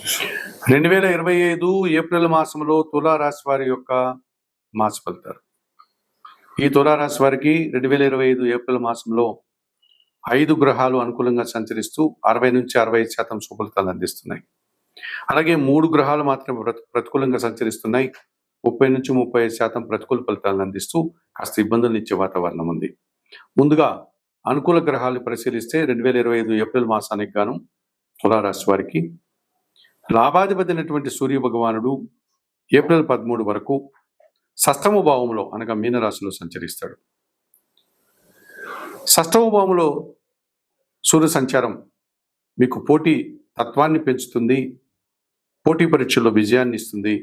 2025 April మాసంలో తులారాశి వారి యొక్క మాస ఫలితాలు. ఈ తులారాశి వారికి 2025 ఏప్రిల్ మాసంలో 5 గ్రహాలు అనుకూలంగా సంచరిస్తూ 60-65% శుభఫలితాలు అందిస్తున్నాయి. అలాగే 3 గ్రహాలు మాత్రమే ప్రతికూలంగా సంచరిస్తున్నాయి. 30-35% ప్రతికూల ఫలితాలను అందిస్తూ కాస్త ఇబ్బందులు ఇచ్చే వాతావరణం ఉంది. ముందుగా అనుకూల గ్రహాలు పరిశీలిస్తే 2025 ఏప్రిల్ మాసానికి గాను తులారాశి వారికి లాభాధిపతి అయినటువంటి సూర్య భగవానుడు ఏప్రిల్ 13 వరకు షష్టమ భావంలో అనగా మీనరాశిలో సంచరిస్తాడు. షష్టమ భావంలో సూర్య సంచారం మీకు పోటీ తత్వాన్ని పెంచుతుంది, పోటీ పరీక్షల్లో విజయాన్ని ఇస్తుంది,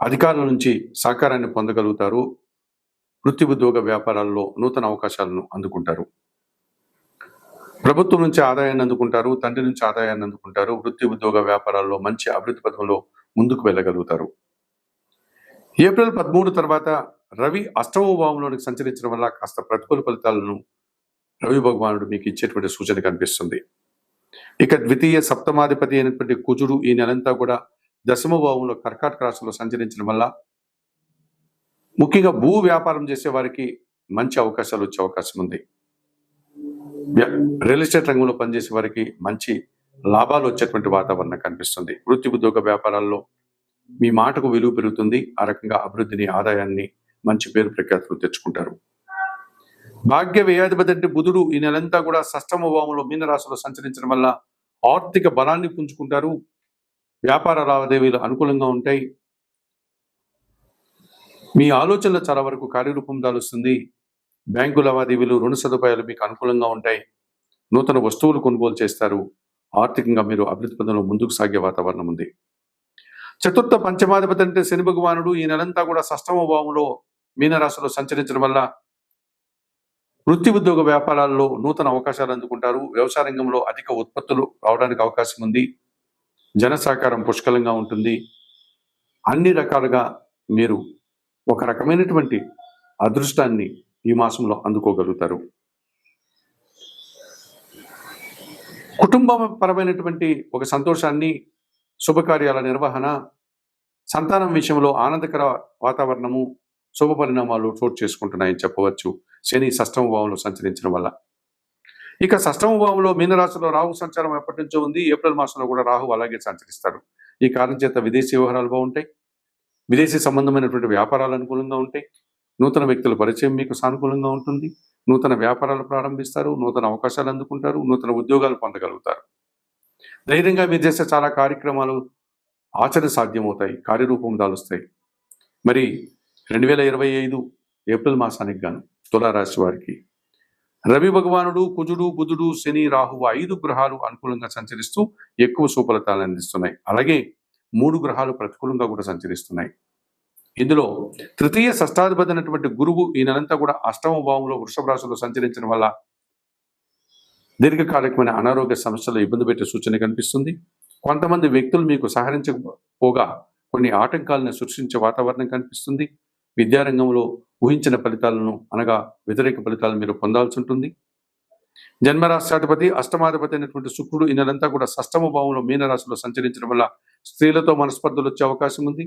అధికారుల నుంచి సహకారాన్ని పొందగలుగుతారు, వృత్తి ఉద్యోగ వ్యాపారాల్లో నూతన అవకాశాలను అందుకుంటారు, ప్రభుత్వం నుంచి ఆదాయాన్ని అందుకుంటారు, తండ్రి నుంచి ఆదాయాన్ని అందుకుంటారు, వృత్తి ఉద్యోగ వ్యాపారాల్లో మంచి అభివృద్ధి పథంలో ముందుకు వెళ్ళగలుగుతారు. ఏప్రిల్ 13 తర్వాత రవి అష్టమ భావంలోనికి సంచరించడం వల్ల కాస్త ప్రతికూల ఫలితాలను రవి భగవానుడు మీకు ఇచ్చేటువంటి సూచన కనిపిస్తుంది. ఇక ద్వితీయ సప్తమాధిపతి అయినటువంటి కుజుడు ఈ నెలంతా కూడా దశమ భావంలో కర్కాటక రాశిలో సంచరించడం వల్ల ముఖ్యంగా భూ వ్యాపారం చేసే వారికి మంచి అవకాశాలు వచ్చే అవకాశం ఉంది. రియల్ ఎస్టేట్ రంగంలో పనిచేసే వారికి మంచి లాభాలు వచ్చేటువంటి వాతావరణం కనిపిస్తుంది. వృత్తి ఉద్యోగ వ్యాపారాల్లో మీ మాటకు విలువ పెరుగుతుంది. ఆ రకంగా అభివృద్ధిని, ఆదాయాన్ని, మంచి పేరు ప్రఖ్యాతులు తెచ్చుకుంటారు. భాగ్య వ్యయాధిపతి అంటే బుధుడు ఈ నెలంతా కూడా షష్టమ భావంలో మీనరాశిలో సంచరించడం వల్ల ఆర్థిక బలాన్ని పుంజుకుంటారు. వ్యాపార లావాదేవీలు అనుకూలంగా ఉంటాయి. మీ ఆలోచనలు చాలా వరకు కార్యరూపం దాలుస్తుంది. బ్యాంకు లావాదేవీలు, రుణ సదుపాయాలు మీకు అనుకూలంగా ఉంటాయి. నూతన వస్తువులు కొనుగోలు చేస్తారు. ఆర్థికంగా మీరు అభివృద్ధి పదంలో ముందుకు సాగే వాతావరణం ఉంది. చతుర్థ పంచమాధిపతి అంటే శని భగవానుడు ఈ నెలంతా కూడా షష్టమ భావంలో మీనరాశిలో సంచరించడం వల్ల వృత్తి ఉద్యోగ వ్యాపారాల్లో నూతన అవకాశాలు అందుకుంటారు. వ్యవసాయ రంగంలో అధిక ఉత్పత్తులు రావడానికి అవకాశం ఉంది. జన సహకారం పుష్కలంగా ఉంటుంది. అన్ని రకాలుగా మీరు ఒక రకమైనటువంటి అదృష్టాన్ని ఈ మాసంలో అందుకోగలుగుతారు. కుటుంబపరమైనటువంటి ఒక సంతోషాన్ని, శుభకార్యాల నిర్వహణ, సంతానం విషయంలో ఆనందకర వాతావరణము, శుభ పరిణామాలు చోటు చేసుకుంటున్నాయని చెప్పవచ్చు శని షష్టమ భావంలో సంచరించడం వల్ల. ఇక షష్టమ భావంలో మీనరాశిలో రాహు సంచారం ఎప్పటి నుంచో ఉంది. ఏప్రిల్ మాసంలో కూడా రాహు అలాగే సంచరిస్తాడు. ఈ కారణం చేత విదేశీ వ్యవహారాలు బాగుంటాయి. విదేశీ సంబంధమైనటువంటి వ్యాపారాలు అనుకూలంగా ఉంటాయి. నూతన వ్యక్తుల పరిచయం మీకు సానుకూలంగా ఉంటుంది. నూతన వ్యాపారాలు ప్రారంభిస్తారు. నూతన అవకాశాలు అందుకుంటారు. నూతన ఉద్యోగాలు పొందగలుగుతారు. ధైర్యంగా మీరు చేసే చాలా కార్యక్రమాలు ఆచరణ సాధ్యమవుతాయి, కార్యరూపం దాలుస్తాయి. మరి 2025 ఏప్రిల్ మాసానికి గాను తులారాశి వారికి రవి భగవానుడు, కుజుడు, బుధుడు, శని, రాహువు 5 గ్రహాలు అనుకూలంగా సంచరిస్తూ ఎక్కువ సుఫలితాలను అందిస్తున్నాయి. అలాగే 3 గ్రహాలు ప్రతికూలంగా కూడా సంచరిస్తున్నాయి. ఇందులో తృతీయ షష్టాధిపతి అయినటువంటి గురువు ఈ నెలంతా కూడా అష్టమ భావంలో వృషభ రాశిలో సంచరించడం వల్ల దీర్ఘకాలికమైన అనారోగ్య సమస్యలు ఇబ్బంది పెట్టే సూచన కనిపిస్తుంది. కొంతమంది వ్యక్తులు మీకు సహకరించకపోగా కొన్ని ఆటంకాలను సృష్టించే వాతావరణం కనిపిస్తుంది. విద్యారంగంలో ఊహించిన ఫలితాలను అనగా వ్యతిరేక ఫలితాలను మీరు పొందాల్సి ఉంటుంది. జన్మరాష్ట్రాధిపతి అష్టమాధిపతి అయినటువంటి శుక్రుడు ఈ నెలంతా కూడా షష్టమ భావంలో మీనరాశిలో సంచరించడం వల్ల స్త్రీలతో మనస్పర్ధలు వచ్చే అవకాశం ఉంది.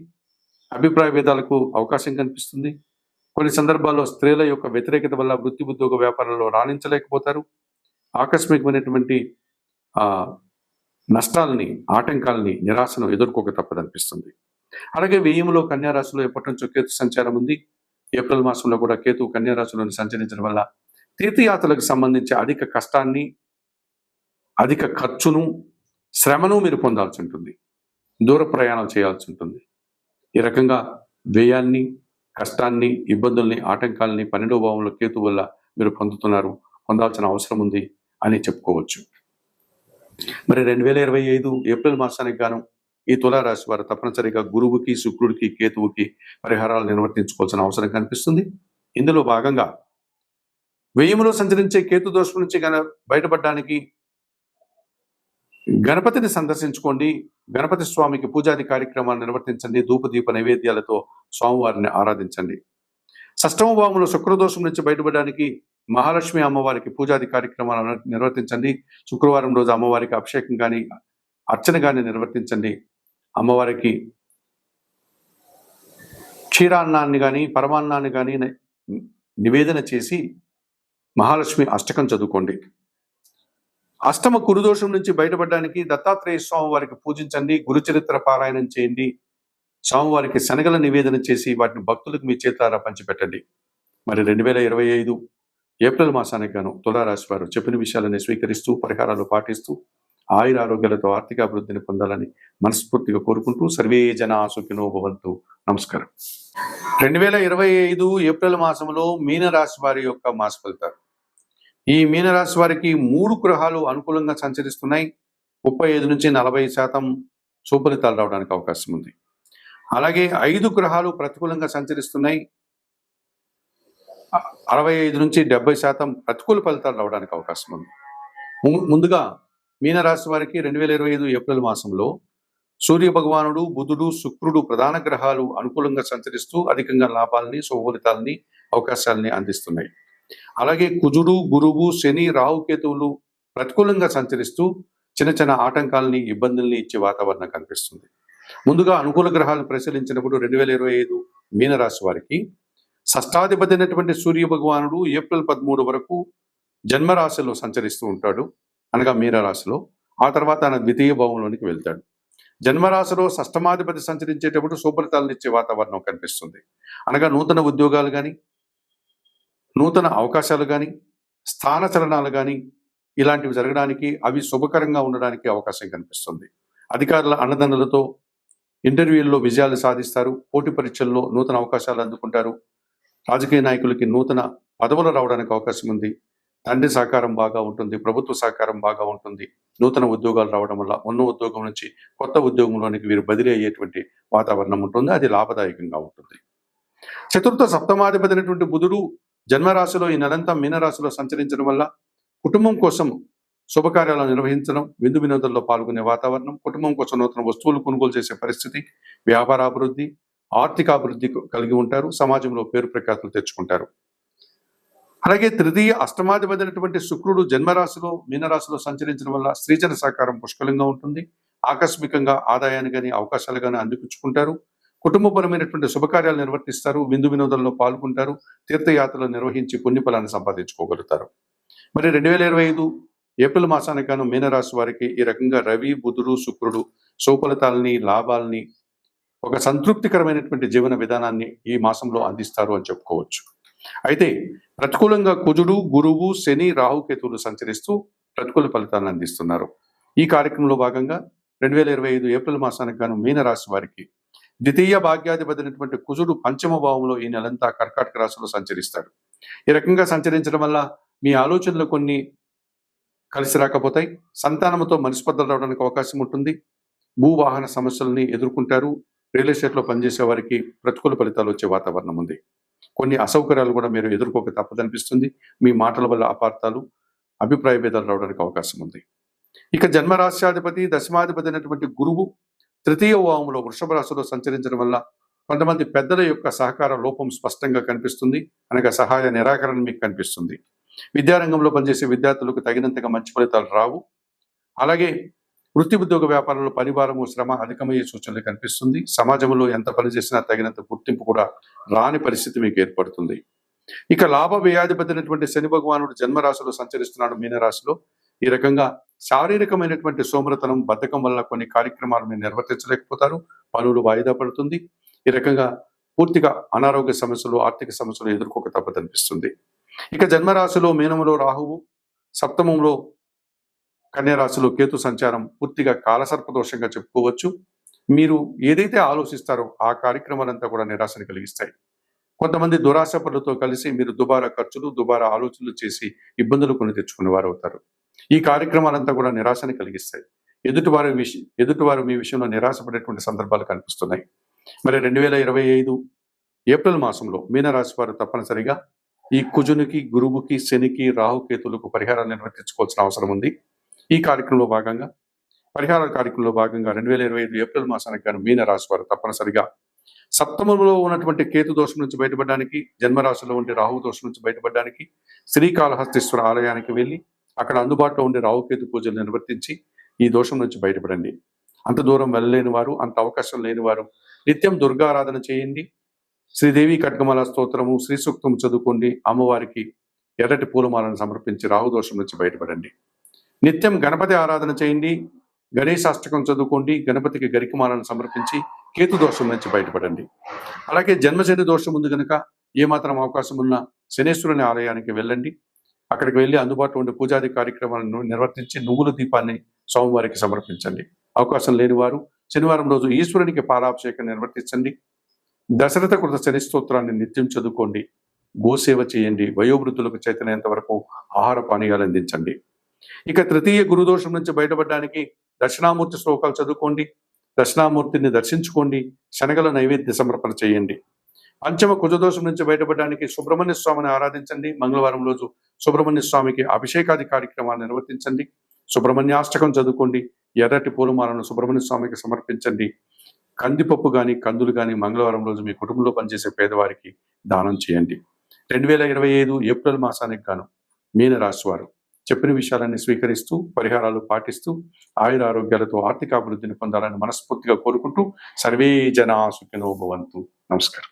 అభిప్రాయ భేదాలకు అవకాశం కనిపిస్తుంది. కొన్ని సందర్భాల్లో స్త్రీల యొక్క వ్యతిరేకత వల్ల వృత్తి ఉద్యోగ వ్యాపారాల్లో రాణించలేకపోతారు. ఆకస్మికమైనటువంటి నష్టాలని, ఆటంకాలని, నిరాశను ఎదుర్కోక తప్పదనిపిస్తుంది. అలాగే వ్యయంలో కన్యారాశిలో ఎప్పటి నుంచో కేతు సంచారం ఉంది. ఏప్రిల్ మాసంలో కూడా కేతు కన్యారాశిలో సంచరించడం వల్ల తీర్థయాత్రలకు సంబంధించి అధిక కష్టాన్ని, అధిక ఖర్చును, శ్రమను మీరు పొందాల్సి ఉంటుంది. దూర ప్రయాణాలు చేయాల్సి ఉంటుంది. ఈ రకంగా వ్యయాన్ని, కష్టాన్ని, ఇబ్బందుల్ని, ఆటంకాలని 12వ భావంలో కేతు వల్ల మీరు పొందాల్సిన అవసరం ఉంది అని చెప్పుకోవచ్చు. మరి 2025 ఏప్రిల్ మాసానికి గాను ఈ తులారాశి వారు తప్పనిసరిగా గురువుకి, శుక్రుడికి, కేతువుకి పరిహారాలు నిర్వర్తించుకోవాల్సిన అవసరం కనిపిస్తుంది. ఇందులో భాగంగా వ్యయములో సంచరించే కేతు దోషం నుంచి బయటపడడానికి గణపతిని సందర్శించుకోండి. గణపతి స్వామికి పూజాది కార్యక్రమాలు నిర్వర్తించండి. ధూపదీప నైవేద్యాలతో స్వామివారిని ఆరాధించండి. షష్టమ భావంలో శుక్రదోషం నుంచి బయటపడడానికి మహాలక్ష్మి అమ్మవారికి పూజాది కార్యక్రమాలను నిర్వర్తించండి. శుక్రవారం రోజు అమ్మవారికి అభిషేకం కానీ, అర్చన కానీ నిర్వర్తించండి. అమ్మవారికి క్షీరాన్నాన్ని కానీ పరమాన్నాన్ని కానీ నివేదన చేసి మహాలక్ష్మి అష్టకం చదువుకోండి. అష్టమ కురుదోషం నుంచి బయటపడడానికి దత్తాత్రేయ స్వామి వారికి పూజించండి, గురుచరిత్ర పారాయణం చేయండి, స్వామివారికి శనగల నివేదన చేసి వాటిని భక్తులకు మీ చేతులారా పంచిపెట్టండి. మరి 2025 ఏప్రిల్ మాసానికి గాను తులారాశి వారు చెప్పిన విషయాలని స్వీకరిస్తూ పరిహారాలు పాటిస్తూ ఆయుర ఆరోగ్యాలతో ఆర్థిక అభివృద్ధిని పొందాలని మనస్ఫూర్తిగా కోరుకుంటూ సర్వే జనా సుఖినో భవంతు. నమస్కారం. 2025 ఏప్రిల్ మాసంలో మీనరాశి వారి యొక్క మాస ఫలితాలు. ఈ మీనరాశి వారికి 3 గ్రహాలు అనుకూలంగా సంచరిస్తున్నాయి. 35 నుంచి 40% సుఫలితాలు రావడానికి అవకాశం ఉంది. అలాగే 5 గ్రహాలు ప్రతికూలంగా సంచరిస్తున్నాయి. 65 నుంచి 70% ప్రతికూల ఫలితాలు రావడానికి అవకాశం ఉంది. ముందుగా మీనరాశి వారికి 2025 ఏప్రిల్ మాసంలో సూర్య భగవానుడు, బుధుడు, శుక్రుడు ప్రధాన గ్రహాలు అనుకూలంగా సంచరిస్తూ అధికంగా లాభాలని, శుభఫలితాలని, అవకాశాలని అందిస్తున్నాయి. అలాగే కుజుడు, గురువు, శని, రాహుకేతువులు ప్రతికూలంగా సంచరిస్తూ చిన్న చిన్న ఆటంకాలని, ఇబ్బందుల్ని ఇచ్చే వాతావరణం కనిపిస్తుంది. ముందుగా అనుకూల గ్రహాలను పరిశీలించినప్పుడు 2025 మీనరాశి వారికి షష్టాధిపతి అయినటువంటి సూర్య భగవానుడు ఏప్రిల్ 13 వరకు జన్మరాశిలో సంచరిస్తూ ఉంటాడు, అనగా మీనరాశిలో. ఆ తర్వాత ఆయన ద్వితీయ భావంలోనికి వెళ్తాడు. జన్మరాశిలో షష్టమాధిపతి సంచరించేటప్పుడు సుఫలితాలను ఇచ్చే వాతావరణం కనిపిస్తుంది. అనగా నూతన ఉద్యోగాలు కానీ, నూతన అవకాశాలు కానీ, స్థాన చలనాలు కానీ ఇలాంటివి జరగడానికి, అవి శుభకరంగా ఉండడానికి అవకాశం కనిపిస్తుంది. అధికారుల అన్నదండలతో ఇంటర్వ్యూల్లో విజయాలు సాధిస్తారు. పోటీ పరీక్షల్లో నూతన అవకాశాలు అందుకుంటారు. రాజకీయ నాయకులకి నూతన పదవులు రావడానికి అవకాశం ఉంది. తండ్రి సహకారం బాగా ఉంటుంది, ప్రభుత్వ సహకారం బాగా ఉంటుంది. నూతన ఉద్యోగాలు రావడం వల్ల ఉన్న ఉద్యోగం నుంచి కొత్త ఉద్యోగంలోనికి వీరు బదిలీ అయ్యేటువంటి వాతావరణం ఉంటుంది. అది లాభదాయకంగా ఉంటుంది. చతుర్థ సప్తమాధిపతి అయినటువంటి బుధుడు జన్మరాశిలో ఈ నెలంతా మీనరాశిలో సంచరించడం వల్ల కుటుంబం కోసం శుభకార్యాలను నిర్వహించడం, విందు వినోదాల్లో పాల్గొనే వాతావరణం, కుటుంబం కోసం నూతన వస్తువులు కొనుగోలు చేసే పరిస్థితి, వ్యాపారాభివృద్ధి, ఆర్థికాభివృద్ధి కలిగి ఉంటారు. సమాజంలో పేరు ప్రఖ్యాతులు తెచ్చుకుంటారు. అలాగే తృతీయ అష్టమాధిపతి అయినటువంటి శుక్రుడు జన్మరాశిలో మీనరాశిలో సంచరించడం వల్ల స్త్రీజన సహకారం పుష్కలంగా ఉంటుంది. ఆకస్మికంగా ఆదాయాన్ని కానీ అవకాశాలు కానీ అందిపుచ్చుకుంటారు. కుటుంబపరమైనటువంటి శుభకార్యాలు నిర్వర్తిస్తారు. విందు వినోదంలో పాల్గొంటారు. తీర్థయాత్రలు నిర్వహించి పుణ్యఫలాన్ని సంపాదించుకోగలుగుతారు. మరి 2025 ఏప్రిల్ మాసానికి గాను మీనరాశి వారికి ఈ రకంగా రవి, బుధుడు, శుక్రుడు శుభఫలితాలని, లాభాలని, ఒక సంతృప్తికరమైనటువంటి జీవన విధానాన్ని ఈ మాసంలో అందిస్తారు అని చెప్పుకోవచ్చు. అయితే ప్రతికూలంగా కుజుడు, గురువు, శని, రాహుకేతువులు సంచరిస్తూ ప్రతికూల ఫలితాలను అందిస్తున్నారు. ఈ కార్యక్రమంలో భాగంగా 2025 ఏప్రిల్ మాసానికి గాను మీనరాశి వారికి ద్వితీయ భాగ్యాధిపతి అయినటువంటి కుజుడు పంచమ భావంలో ఈ నెలంతా కర్కాటక రాశిలో సంచరిస్తాడు. ఈ రకంగా సంచరించడం వల్ల మీ ఆలోచనలు కొన్ని కలిసి రాకపోతాయి. సంతానంతో మనస్పర్ధలు రావడానికి అవకాశం ఉంటుంది. భూవాహన సమస్యలని ఎదుర్కొంటారు. రియల్ ఎస్టేట్లో పనిచేసే వారికి ప్రతికూల ఫలితాలు వచ్చే వాతావరణం ఉంది. కొన్ని అసౌకర్యాలు కూడా మీరు ఎదుర్కోక తప్పదనిపిస్తుంది. మీ మాటల వల్ల అపార్థాలు, అభిప్రాయ భేదాలు రావడానికి అవకాశం ఉంది. ఇక జన్మరాశ్యాధిపతి, దశమాధిపతి అయినటువంటి గురువు తృతీయ భావంలో వృషభ రాశిలో సంచరించడం వల్ల కొంతమంది పెద్దల యొక్క సహకార లోపం స్పష్టంగా కనిపిస్తుంది. అనగా సహాయ నిరాకరణ మీకు కనిపిస్తుంది. విద్యారంగంలో పనిచేసే విద్యార్థులకు తగినంతగా మంచి ఫలితాలు రావు. అలాగే వృత్తి ఉద్యోగ వ్యాపారంలో పనిభారము, శ్రమ అధికమయ్యే సూచనలు కనిపిస్తుంది. సమాజంలో ఎంత పని చేసినా తగినంత గుర్తింపు కూడా రాని పరిస్థితి మీకు ఏర్పడుతుంది. ఇక లాభ వ్యయాధిపతి అయినటువంటి శని భగవానుడు జన్మరాశిలో సంచరిస్తున్నాడు మీనరాశిలో. ఈ రకంగా శారీరకమైనటువంటి సోమరతనం, బద్ధకం వల్ల కొన్ని కార్యక్రమాలు మీరు నిర్వర్తించలేకపోతారు. పనులు వాయిదా పడుతుంది. ఈ రకంగా పూర్తిగా అనారోగ్య సమస్యలు, ఆర్థిక సమస్యలు ఎదుర్కోక తప్పదనిపిస్తుంది. ఇక జన్మరాశిలో మీనములో రాహువు, సప్తమంలో కన్యారాశిలో కేతు సంచారం పూర్తిగా కాలసర్పదోషంగా చెప్పుకోవచ్చు. మీరు ఏదైతే ఆలోచిస్తారో ఆ కార్యక్రమాలంతా కూడా నిరాశను కలిగిస్తాయి. కొంతమంది దురాశపరులతో కలిసి మీరు దుబారా ఖర్చులు, దుబారా ఆలోచనలు చేసి ఇబ్బందులు కొని తెచ్చుకునే వారు అవుతారు. ఈ కార్యక్రమాలంతా కూడా నిరాశని కలిగిస్తాయి. ఎదుటివారు మీ విషయంలో నిరాశపడేటువంటి సందర్భాలు కనిపిస్తున్నాయి. మరి 2025 ఏప్రిల్ మాసంలో మీనరాశి వారు తప్పనిసరిగా ఈ కుజునికి, గురువుకి, శనికి, రాహుకేతులకు పరిహారాలు నిర్వర్తించుకోవాల్సిన అవసరం ఉంది. ఈ కార్యక్రమంలో భాగంగా పరిహార కార్యక్రమంలో భాగంగా 2025 ఏప్రిల్ మాసానికి గాను మీనరాశి వారు తప్పనిసరిగా సప్తమంలో ఉన్నటువంటి కేతు దోషం నుంచి బయటపడడానికి, జన్మరాశిలో ఉండే రాహు దోషం నుంచి బయటపడడానికి శ్రీకాళహస్తీశ్వర ఆలయానికి వెళ్ళి అక్కడ అందుబాటులో ఉండే రాహుకేతు పూజలు నిర్వర్తించి ఈ దోషం నుంచి బయటపడండి. అంత దూరం వెళ్ళలేని వారు, అంత అవకాశం లేని వారు నిత్యం దుర్గారాధన చేయండి. శ్రీదేవి ఖడ్గమాల స్తోత్రము, శ్రీ సూక్తం చదువుకోండి. అమ్మవారికి ఎర్రటి పూలమాలను సమర్పించి రాహుదోషం నుంచి బయటపడండి. నిత్యం గణపతి ఆరాధన చేయండి. గణేశాష్టకం చదువుకోండి. గణపతికి గరికమాలను సమర్పించి కేతు దోషం నుంచి బయటపడండి. అలాగే జన్మశని దోషం ఉంది కనుక ఏమాత్రం అవకాశం ఉన్న శనేశ్వరుని ఆలయానికి వెళ్ళండి. అక్కడికి వెళ్ళి అందుబాటులో ఉండే పూజాది కార్యక్రమాలను నిర్వర్తించి నువ్వుల దీపాన్ని స్వామివారికి సమర్పించండి. అవకాశం లేని వారు శనివారం రోజు ఈశ్వరునికి పాలాభిషేకం నిర్వర్తించండి. దశరథ కృత శని స్తోత్రాన్ని నిత్యం చదువుకోండి. గోసేవ చేయండి. వయోవృద్ధులకు చేతనైనంత వరకు ఆహార పానీయాలు అందించండి. ఇక తృతీయ గురుదోషం నుంచి బయటపడడానికి దక్షిణామూర్తి శ్లోకాలు చదువుకోండి. దక్షిణామూర్తిని దర్శించుకోండి. శనగల నైవేద్య సమర్పణ చేయండి. పంచమ కుజదోషం నుంచి బయటపడడానికి సుబ్రహ్మణ్య స్వామిని ఆరాధించండి. మంగళవారం రోజు సుబ్రహ్మణ్య స్వామికి అభిషేకాది కార్యక్రమాలు నిర్వర్తించండి. సుబ్రహ్మణ్యాష్టకం చదువుకోండి. ఎర్రటి పూలమాలను సుబ్రహ్మణ్య స్వామికి సమర్పించండి. కందిపప్పు కానీ కందులు కానీ మంగళవారం రోజు మీ కుటుంబంలో పనిచేసే పేదవారికి దానం చేయండి. 2025 ఏప్రిల్ మాసానికి గాను మీనరాశి వారు చెప్పిన విషయాలన్నీ స్వీకరిస్తూ పరిహారాలు పాటిస్తూ ఆయుర ఆరోగ్యాలతో ఆర్థిక అభివృద్ధిని పొందాలని మనస్ఫూర్తిగా కోరుకుంటూ సర్వే జనా సుఖినో భవంతు. నమస్కారం.